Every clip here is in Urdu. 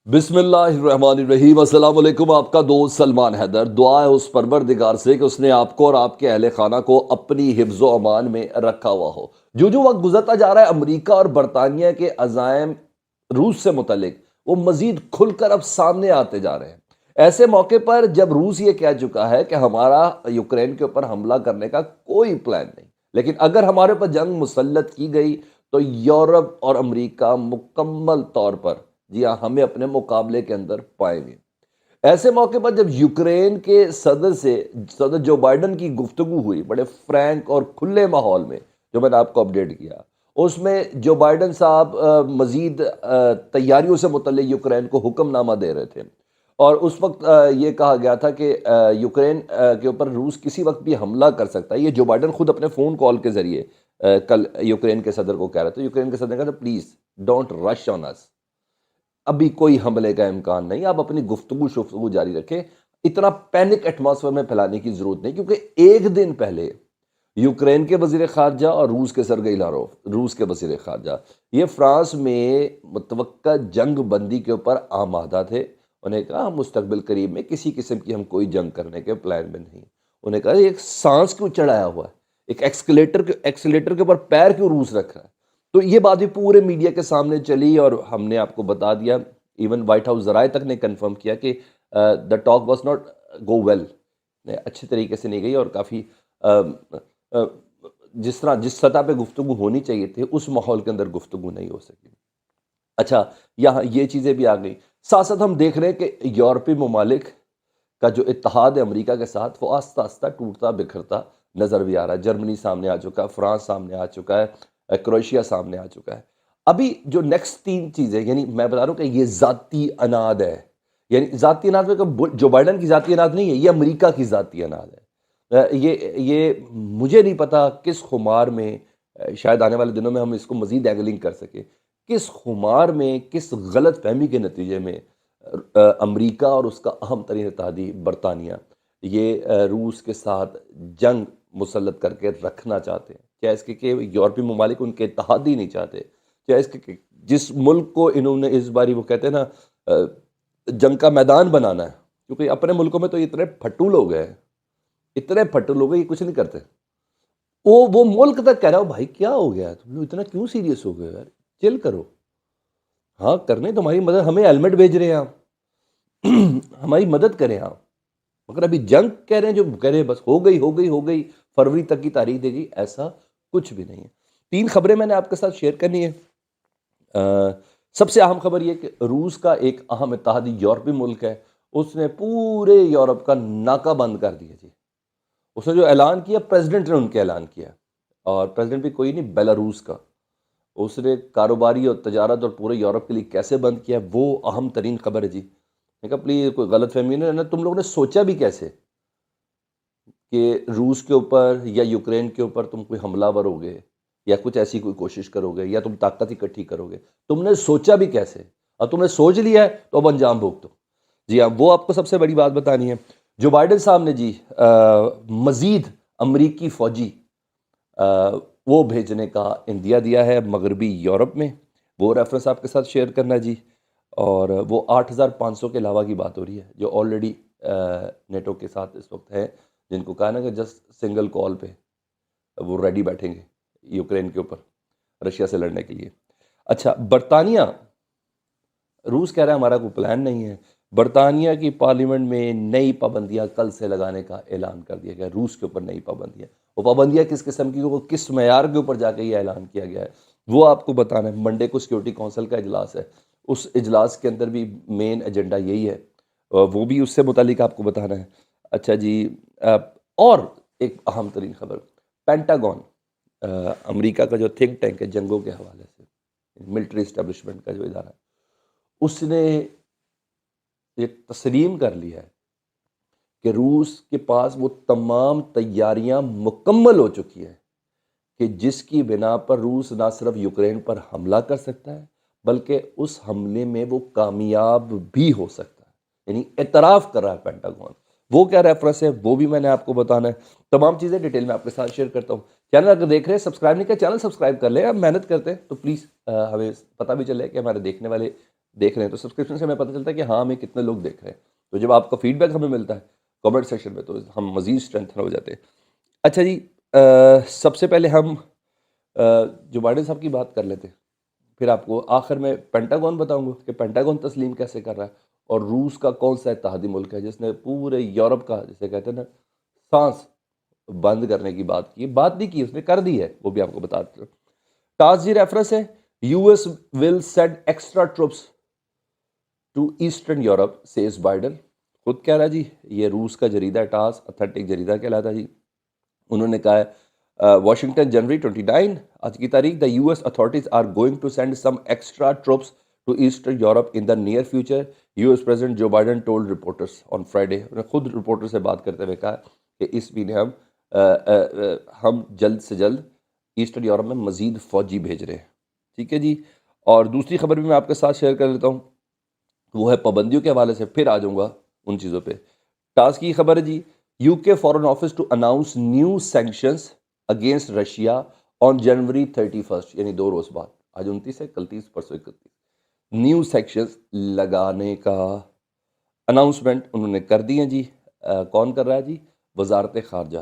بسم اللہ الرحمن الرحیم۔ السلام علیکم، آپ کا دوست سلمان حیدر۔ دعا ہے اس پروردگار سے کہ اس نے آپ کو اور آپ کے اہل خانہ کو اپنی حفظ و امان میں رکھا ہوا ہو۔ جو وقت گزرتا جا رہا ہے، امریکہ اور برطانیہ کے عزائم روس سے متعلق وہ مزید کھل کر اب سامنے آتے جا رہے ہیں۔ ایسے موقع پر جب روس یہ کہہ چکا ہے کہ ہمارا یوکرین کے اوپر حملہ کرنے کا کوئی پلان نہیں، لیکن اگر ہمارے اوپر جنگ مسلط کی گئی تو یورپ اور امریکہ مکمل طور پر، جی ہاں، ہمیں اپنے مقابلے کے اندر پائیں گے۔ ایسے موقع پر جب یوکرین کے صدر جو بائیڈن کی گفتگو ہوئی بڑے فرینک اور کھلے ماحول میں، جو میں نے آپ کو اپڈیٹ کیا، اس میں جو بائیڈن صاحب مزید تیاریوں سے متعلق یوکرین کو حکم نامہ دے رہے تھے، اور اس وقت یہ کہا گیا تھا کہ یوکرین کے اوپر روس کسی وقت بھی حملہ کر سکتا ہے۔ یہ جو بائیڈن خود اپنے فون کال کے ذریعے کل یوکرین کے صدر کو کہہ رہے تھے۔ یوکرین کے صدر نے کہا تھا پلیز ڈونٹ رش آن اس، ابھی کوئی حملے کا امکان نہیں، آپ اپنی گفتگو جاری رکھیں، اتنا پینک ایٹماسفیئر میں پھیلانے کی ضرورت نہیں، کیونکہ ایک دن پہلے یوکرین کے وزیر خارجہ اور روس کے سرگئی لاروف، روس کے وزیر خارجہ، یہ فرانس میں متوقع جنگ بندی کے اوپر آمادہ تھے۔ انہیں کہا ہم مستقبل قریب میں کسی قسم کی ہم کوئی جنگ کرنے کے پلان میں نہیں۔ انہیں کہا یہ ایک سانس کیوں چڑھایا ہوا ہے، ایک ایکسیلیٹر کے اوپر پیر کیوں روس رکھ رہا ہے؟ تو یہ بات بھی پورے میڈیا کے سامنے چلی اور ہم نے آپ کو بتا دیا، ایون وائٹ ہاؤس ذرائع تک نے کنفرم کیا کہ the talk was not go well, اچھے طریقے سے نہیں گئی، اور کافی جس سطح پہ گفتگو ہونی چاہیے تھی اس ماحول کے اندر گفتگو نہیں ہو سکی۔ اچھا، یہاں یہ چیزیں بھی آ گئی، ساتھ ساتھ ہم دیکھ رہے ہیں کہ یورپی ممالک کا جو اتحاد ہے امریکہ کے ساتھ، وہ آہستہ آہستہ ٹوٹتا بکھرتا نظر بھی آ رہا ہے۔ جرمنی سامنے آ چکا ہے، فرانس سامنے آ چکا ہے، کروشیا سامنے آ چکا ہے۔ ابھی جو نیکسٹ تین چیزیں، یعنی میں بتا رہا ہوں کہ یہ ذاتی اناد ہے، یعنی ذاتی اناد میں کہ جو بائیڈن کی ذاتی اناد نہیں ہے، یہ امریکہ کی ذاتی اناد ہے۔ یہ مجھے نہیں پتا کس خمار میں، شاید آنے والے دنوں میں ہم اس کو مزید اینگلنگ کر سکیں، کس خمار میں، کس غلط فہمی کے نتیجے میں امریکہ اور اس کا اہم ترین اتحادی برطانیہ یہ روس کے ساتھ جنگ مسلط کر کے رکھنا چاہتے ہیں، چاہے اس کے کہ یورپی ممالک ان کے اتحادی نہیں چاہتے، چاہے اس کے کہ جس ملک کو انہوں نے اس باری، وہ کہتے ہیں نا، جنگ کا میدان بنانا ہے، کیونکہ اپنے ملکوں میں تو اتنے پھٹو لوگ ہیں، اتنے پھٹو لوگ ہیں، یہ کچھ نہیں کرتے۔ وہ ملک تک کہہ رہا ہو بھائی کیا ہو گیا، تم لوگ اتنا کیوں سیریس ہو گئے یار، چل کرو، ہاں کرنے تمہاری مدد، ہمیں ہیلمٹ بھیج رہے ہیں آپ، ہماری مدد کریں آپ، مگر ابھی جنگ کہہ رہے ہیں، جو کہہ رہے ہیں بس ہو گئی فروری تک کی تاریخ دے گی، ایسا کچھ بھی نہیں ہے۔ تین خبریں میں نے آپ کے ساتھ شیئر کرنی ہے۔ سب سے اہم خبر یہ کہ روس کا ایک اہم اتحادی یورپی ملک ہے، اس نے پورے یورپ کا ناکہ بند کر دیا جی۔ اس نے جو اعلان کیا، پریزیڈنٹ نے ان کے اعلان کیا، اور پریزیڈنٹ بھی کوئی نہیں، بیلاروس کا، اس نے کاروباری اور تجارت اور پورے یورپ کے لیے کیسے بند کیا، وہ اہم ترین خبر ہے جی۔ میں کہا پلیز کوئی غلط فہمی نہیں رہنا، تم لوگوں نے سوچا بھی کیسے کہ روس کے اوپر یا یوکرین کے اوپر تم کوئی حملہ ور ہوگے، یا کچھ ایسی کوئی کوشش کرو گے، یا تم طاقت اکٹھی کرو گے، تم نے سوچا بھی کیسے؟ اور تم نے سوچ لیا ہے تو اب انجام بھوگتو۔ جی ہاں، وہ آپ کو سب سے بڑی بات بتانی ہے۔ جو بائیڈن صاحب نے جی مزید امریکی فوجی وہ بھیجنے کا اندیا دیا ہے مغربی یورپ میں، وہ ریفرنس آپ کے ساتھ شیئر کرنا ہے جی۔ اور وہ 8,500 کے علاوہ کی بات ہو رہی ہے، جو آلریڈی نیٹو کے ساتھ اس وقت ہے، جن کو کہا نا کہ جسٹ سنگل کال پہ وہ ریڈی بیٹھیں گے یوکرین کے اوپر رشیا سے لڑنے کے لیے۔ اچھا، برطانیہ، روس کہہ رہا ہے ہمارا کوئی پلان نہیں ہے۔ برطانیہ کی پارلیمنٹ میں نئی پابندیاں کل سے لگانے کا اعلان کر دیا گیا، روس کے اوپر نئی پابندیاں۔ وہ پابندیاں کس قسم کی، وہ کس معیار کے اوپر جا کے یہ اعلان کیا گیا ہے، وہ آپ کو بتانا ہے۔ منڈے کو سیکورٹی کونسل کا اجلاس ہے، اس اجلاس کے اندر بھی مین ایجنڈا یہی ہے، وہ بھی اس سے متعلق آپ کو بتانا ہے۔ اچھا جی، اور ایک اہم ترین خبر، پینٹاگون، امریکہ کا جو تھنک ٹینک ہے جنگوں کے حوالے سے، ملٹری اسٹیبلشمنٹ کا جو ادارہ ہے، اس نے یہ تسلیم کر لیا ہے کہ روس کے پاس وہ تمام تیاریاں مکمل ہو چکی ہیں کہ جس کی بنا پر روس نہ صرف یوکرین پر حملہ کر سکتا ہے، بلکہ اس حملے میں وہ کامیاب بھی ہو سکتا ہے، یعنی اعتراف کر رہا ہے پینٹاگون۔ وہ کیا ریفرنس ہے وہ بھی میں نے آپ کو بتانا ہے، تمام چیزیں ڈیٹیل میں آپ کے ساتھ شیئر کرتا ہوں۔ چینل اگر دیکھ رہے ہیں، سبسکرائب نہیں کیا، چینل سبسکرائب کر لیں، آپ محنت کرتے ہیں تو پلیز ہمیں پتہ بھی چلے کہ ہمارے دیکھنے والے دیکھ رہے ہیں تو سبسکرپشن سے ہمیں پتہ چلتا ہے کہ ہاں ہمیں کتنے لوگ دیکھ رہے ہیں. تو جب آپ کا فیڈ بیک ہمیں ملتا ہے کامنٹ سیکشن میں تو ہم مزید اسٹرینتھن ہو جاتے ہیں. اچھا جی، سب سے پہلے ہم جو بائیڈن صاحب کی بات کر لیتے ہیں، پھر آپ کو آخر میں پینٹاگون بتاؤں گا کہ پینٹاگون تسلیم کیسے کر رہا ہے، اور روس کا کون سا اتحادی ملک ہے جس نے پورے یورپ کا جسے کہتے ہیں نا سانس بند کرنے کی بات کی. بات نہیں کی، اس نے کر دی ہے، وہ بھی آپ کو بتا دیتا ہوں. ٹاس جی ریفرنس ہے U S will send extra troops to eastern Europe says Biden. خود کہہ رہا جی، یہ روس کا جریدہ ہے ٹاس، اتھینٹک جریدہ کہلاتا جی. انہوں نے کہا ہے واشنگٹن جنوری 29 آج کی تاریخ the U S authorities are going to send some extra troops to eastern Europe in the near future. U S president Joe Biden told reporters on Friday. انہوں نے خود رپورٹر سے بات کرتے ہوئے کہا کہ اس مہینے ہم جلد سے جلد ایسٹرن یورپ میں مزید فوجی بھیج رہے ہیں. ٹھیک ہے جی. اور دوسری خبر بھی میں آپ کے ساتھ شیئر کر لیتا ہوں، وہ ہے پابندیوں کے حوالے سے، پھر آ جاؤں گا ان چیزوں پہ. ٹاس کی خبر ہے جی، U K foreign office to announce new sanctions against Russia on January 31 یعنی 2 روز بعد. آج 29 ہے، کل 30، پرسوں 31. نیو سینکشنز لگانے کا اناؤنسمنٹ انہوں نے کر دی ہیں جی. کون کر رہا ہے جی؟ وزارت خارجہ.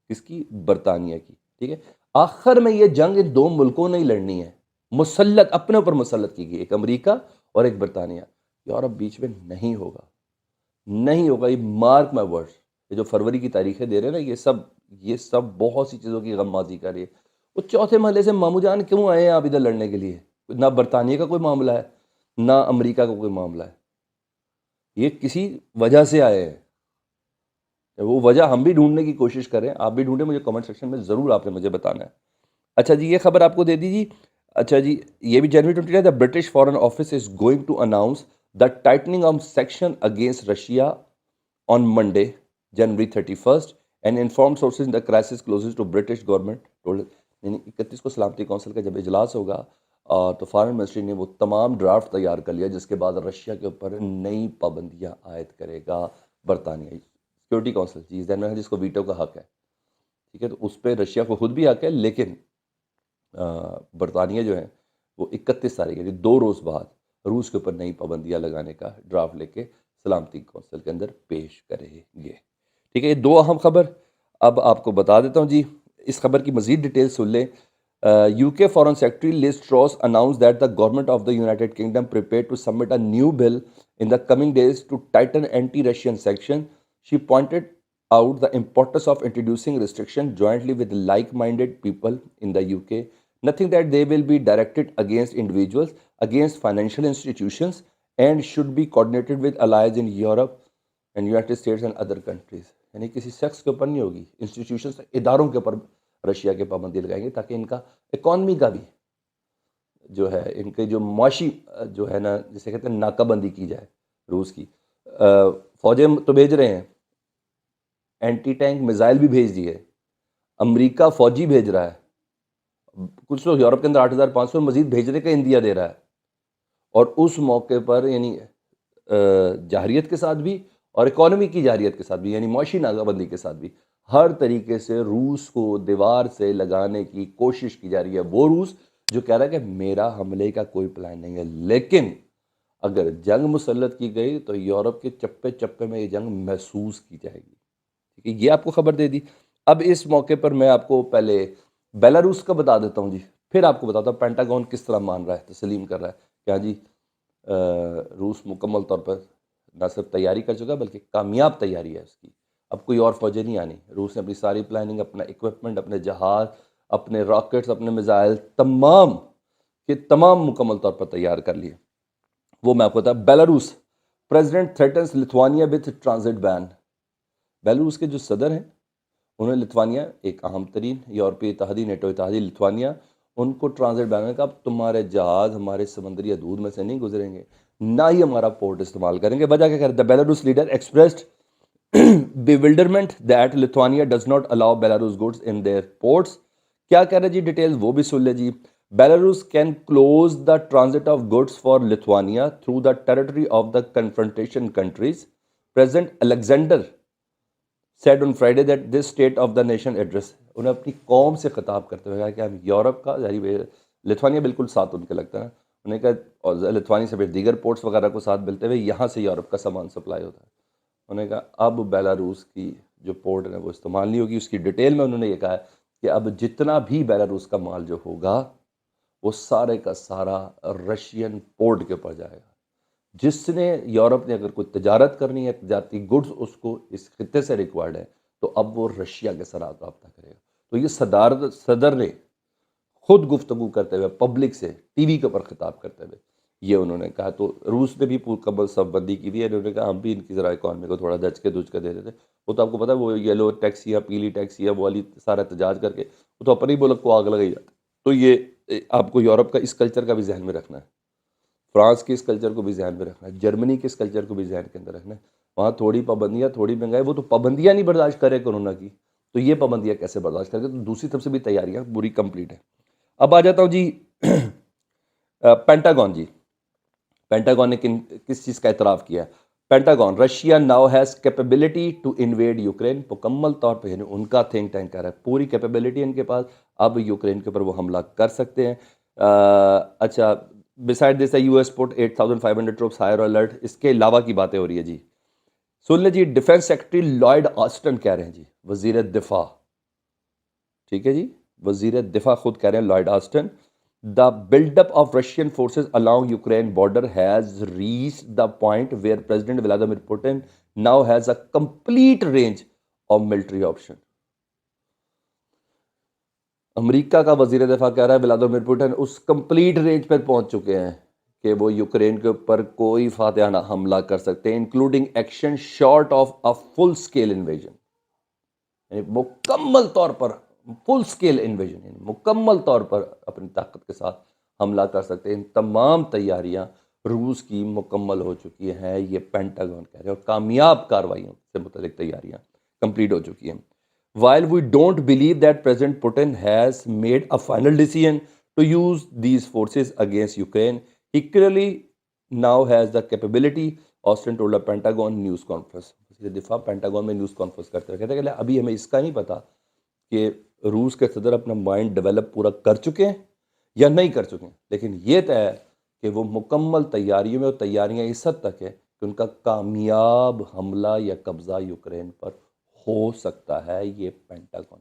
کس کی؟ برطانیہ کی. ٹھیک ہے. آخر میں یہ جنگ ان دو ملکوں نے ہی لڑنی ہے، مسلط اپنے اوپر مسلط کی گئی، ایک امریکہ اور ایک برطانیہ. یورپ بیچ میں نہیں ہوگا، نہیں ہوگا. یہ مارک مائی ورڈ. یہ جو فروری کی تاریخیں دے رہے ہیں نا، یہ سب بہت سی چیزوں کی غمازی کر رہی ہے. وہ چوتھے محلے سے مامو جان کیوں آئے ہیں آپ ادھر لڑنے کے لیے؟ نہ برطانیہ کا کوئی معاملہ ہے، نہ امریکہ کا کوئی معاملہ ہے. یہ کسی وجہ سے آئے ہیں. وہ وجہ ہم بھی ڈھونڈنے کی کوشش کریں، آپ بھی ڈھونڈیں، مجھے کمنٹ سیکشن میں ضرور آپ نے مجھے بتانا ہے. اچھا جی، یہ خبر آپ کو دے دیجیے. اچھا جی، یہ بھی جنوری 29 the British foreign office is going to announce the tightening of section against Russia on Monday January 31 and inform sources the crisis closes to British government. یعنی 31 کو سلامتی کونسل کا جب اجلاس ہوگا تو فارن منسٹری نے وہ تمام ڈرافٹ تیار کر لیا جس کے بعد رشیا کے اوپر نئی پابندیاں عائد کرے گا برطانیہ. سیکورٹی کونسل چیز ذہن میں ہے جس کو ویٹو کا حق ہے. ٹھیک ہے، تو اس پہ رشیا کو خود بھی حق ہے، لیکن برطانیہ جو ہے وہ 31 تاریخ یعنی 2 روز بعد روس کے اوپر نئی پابندیاں لگانے کا ڈرافٹ لے کے سلامتی کونسل کے اندر پیش کریں گے. ٹھیک ہے، یہ 2 اہم خبر اب آپ کو بتا دیتا ہوں جی. اس خبر کی مزید ڈیٹیل سن لیں. U K foreign secretary Liz Truss announce that the government of the United Kingdom prepare to submit a new bill in the coming days to tighten anti Russian sanction. She pointed out the importance of introducing restriction jointly with like-minded people in the UK. Nothing that they will be directed against individuals, against financial institutions, and should be coordinated with allies in Europe and United States and other countries. یعنی کسی شخص کے اوپر نہیں ہوگی، انسٹیٹیوشنز اداروں کے اوپر رشیا کے پابندی لگائیں گے تاکہ ان کا اکانومی کا بھی جو ہے، ان کے جو معاشی جو ہے نا جسے کہتے ہیں ناکہ بندی کی جائے. روس کی فوجیں تو بھیج رہے ہیں، اینٹی ٹینک میزائل بھی بھیج دیے، امریکہ فوجی بھیج رہا ہے، کچھ لوگ یورپ کے اندر 8500 مزید بھیجنے کا اندیا دے رہا ہے. اور اس موقع پر یعنی جارحیت کے ساتھ بھی اور اکانومی کی جارحیت کے ساتھ بھی، یعنی معاشی ناکہ بندی کے ساتھ بھی، ہر طریقے سے روس کو دیوار سے لگانے کی کوشش کی جا رہی ہے. وہ روس جو کہہ رہا ہے کہ میرا حملے کا کوئی پلان نہیں ہے، لیکن اگر جنگ مسلط کی گئی تو یورپ کے چپے چپے میں یہ جنگ محسوس کی جائے گی. یہ آپ کو خبر دے دی. اب اس موقع پر میں آپ کو پہلے بیلاروس کا بتا دیتا ہوں جی، پھر آپ کو بتاتا ہوں پینٹاگون کس طرح مان رہا ہے، تسلیم کر رہا ہے کہ ہاں جی روس مکمل طور پر نہ صرف تیاری کر چکا بلکہ کامیاب تیاری ہے اس کی. اب کوئی اور فوجیں نہیں آنی. روس نے اپنی ساری پلاننگ، اپنا اکوپمنٹ، اپنے جہاز، اپنے راکٹس، اپنے میزائل تمام کے تمام مکمل طور پر تیار کر لیے. وہ میں آپ کو بتا. Belarus president threatens Lithuania with transit been. Belarus کے جو صدر ہیں انہوں نے لتھوانیا، ایک اہم ترین یورپی اتحادی نیٹو اتحادی لتھوانیا، ان کو ٹرانزٹ بین کا اب تمہارے جہاز ہمارے سمندری حدود میں سے نہیں گزریں گے، نہ ہی ہمارا پورٹ استعمال کریں گے. وجہ کیا کرتا ہے؟ Belarus leader expressed bewilderment that Lithuania does not allow Belarus goods in their ports. کیا کہہ رہے جی؟ ڈیٹیل وہ بھی سن لے جی. Belarus can close the transit of goods for Lithuania through the territory of the confrontation countries. President Alexander said on Friday that this state of the nation address. انہیں اپنی قوم سے خطاب کرتے ہوئے کہا کہ ہم یورپ کا، لتھوانیا بالکل ساتھ ان کے لگتا ہے، انہوں نے کہا اور لتھوانی سے پھر دیگر پورٹس وغیرہ کو ساتھ ملتے ہوئے یہاں سے یورپ کا سامان سپلائی ہوتا ہے. انہوں نے کہا اب بیلاروس کی جو پورٹ ہے وہ استعمال نہیں ہوگی. اس کی ڈیٹیل میں انہوں نے یہ کہا ہے کہ اب جتنا بھی بیلاروس کا مال جو ہوگا وہ سارے کا سارا رشین پورٹ کے اوپر جائے گا. جس نے یورپ نے اگر کوئی تجارت کرنی ہے، تجارتی گڈز اس کو اس خطے سے ریکوائرڈ ہے، تو اب وہ رشیا کے ساتھ رابطہ کرے گا. تو یہ صدر نے خود گفتگو کرتے ہوئے پبلک سے ٹی وی کے اوپر خطاب کرتے ہوئے یہ انہوں نے کہا. تو روس نے بھی مکمل صف بندی کی ہوئی ہے. انہوں نے کہا ہم بھی ان کی ذرا اکانومی کو تھوڑا دھچ کے دے دیتے. وہ تو آپ کو پتہ ہے وہ یلو ٹیکسی یا پیلی ٹیکسی یا وہ والی سارا احتجاج کر کے وہ تو اپنے ہی ملک کو آگ لگائی جاتی. تو یہ آپ کو یورپ کا اس کلچر کا بھی ذہن میں رکھنا ہے، فرانس کے اس کلچر کو بھی ذہن میں رکھنا ہے، جرمنی کے اس کلچر کو بھی ذہن کے اندر رکھنا ہے. وہاں تھوڑی پابندیاں، تھوڑی مہنگائی، وہ تو پابندیاں نہیں برداشت کرے کورونا کی، تو یہ پابندیاں کیسے برداشت کرے گا؟ تو دوسری طرف سے بھی تیاریاں پوری کمپلیٹ ہیں. اب آ جاتا ہوں جی پینٹاگون. جی پینٹاگون نے کس چیز کا اعتراف کیا ہے؟ Pentagon Russia now has capability to invade Ukraine. مکمل طور پہ یعنی ان کا تھنک ٹینک کہہ رہا ہے پوری کیپیبلٹی ان کے پاس، اب یوکرین کے اوپر وہ حملہ کر سکتے ہیں. اچھا beside this U S put 8500 troops higher alert. اس کے علاوہ کی باتیں ہو رہی ہے جی. سن لیں جی، ڈیفنس سیکرٹری لائڈ آسٹن کہہ رہے ہیں جی، وزیر دفاع، ٹھیک ہے جی، وزیر دفاع خود کہہ رہے ہیں لائڈ Aston, the build-up of Russian forces along Ukraine border has reached the point where President Vladimir Putin now has a complete range of military option. امریکہ کا وزیر دفاع کہہ رہا ہے ولادیمیر پوٹن اس کمپلیٹ رینج پر پہنچ چکے ہیں کہ وہ یوکرین کے اوپر کوئی فاتحانہ حملہ کر سکتے ہیں، including action short of a full scale invasion. یعنی مکمل طور پر فل سکیل انویژن، یعنی مکمل طور پر اپنی طاقت کے ساتھ حملہ کر سکتے ہیں. ان تمام تیاریاں روس کی مکمل ہو چکی ہیں، یہ پینٹاگون کہہ رہے ہیں، اور کامیاب کارروائیوں سے متعلق تیاریاں کمپلیٹ ہو چکی ہیں. While we don't believe that President Putin has made a final decision to use these forces against Ukraine, he clearly now has the capability, Austin told a Pentagon news conference. دفاع پینٹاگون میں نیوز کانفرنس کرتے ہوئے کہتے ہیں کہ ابھی ہمیں اس کا نہیں پتا کہ روس کے صدر اپنا مائنڈ ڈیولپ پورا کر چکے ہیں یا نہیں کر چکے ہیں، لیکن یہ طے ہے کہ وہ مکمل تیاریوں میں، اور تیاریاں اس حد تک ہے کہ ان کا کامیاب حملہ یا قبضہ یوکرین پر ہو سکتا ہے. یہ پینٹاگون